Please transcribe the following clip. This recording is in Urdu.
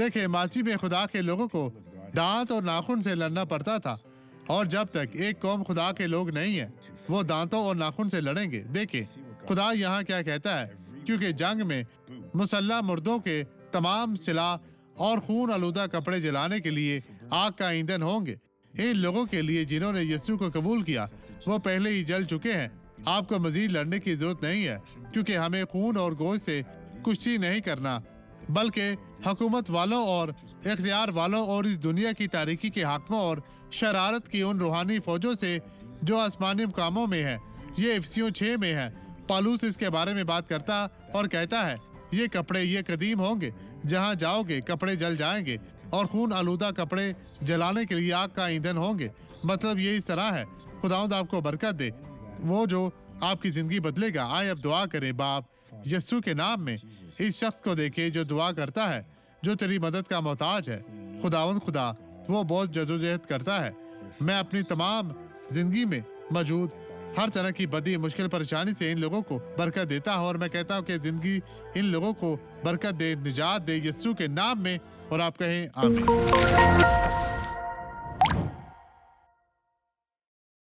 دیکھیں ماضی میں خدا کے لوگوں کو دانت اور ناخن سے لڑنا پڑتا تھا، اور جب تک ایک قوم خدا کے لوگ نہیں ہے وہ دانتوں اور ناخن سے لڑیں گے۔ دیکھیں خدا یہاں کیا کہتا ہے، کیونکہ جنگ میں مسلح مردوں کے تمام سلاح اور خون آلودہ کپڑے جلانے کے لیے آگ کا ایندھن ہوں گے۔ ان لوگوں کے لیے جنہوں نے یسوع کو قبول کیا وہ پہلے ہی جل چکے ہیں۔ آپ کو مزید لڑنے کی ضرورت نہیں ہے، کیونکہ ہمیں خون اور گوشت سے کشتی نہیں کرنا، بلکہ حکومت والوں اور اختیار والوں اور اس دنیا کی تاریکی کے حاکموں اور شرارت کی ان روحانی فوجوں سے جو آسمانی مقاموں میں ہے۔ یہ افسیوں 6 میں ہے۔ پالوس اس کے بارے میں بات کرتا اور کہتا ہے، یہ کپڑے یہ قدیم ہوں گے، جہاں جاؤ گے کپڑے جل جائیں گے اور خون آلودہ کپڑے جلانے کے لیے آگ کا ایندھن ہوں گے۔ مطلب یہ اس طرح ہے۔ خداوند آپ کو برکت دے، وہ جو آپ کی زندگی بدلے گا۔ آئے اب دعا کریں۔ باپ یسوع کے نام میں اس شخص کو دیکھے جو دعا کرتا ہے، جو تیری مدد کا محتاج ہے۔ خداوند خدا وہ بہت جدوجہد کرتا ہے۔ میں اپنی تمام زندگی میں موجود ہر طرح کی بدی مشکل پریشانی سے ان لوگوں کو برکت دیتا ہوں، اور میں کہتا ہوں کہ زندگی ان لوگوں کو برکت دے، نجات دے یسوع کے نام میں، اور آپ کہیں آمین۔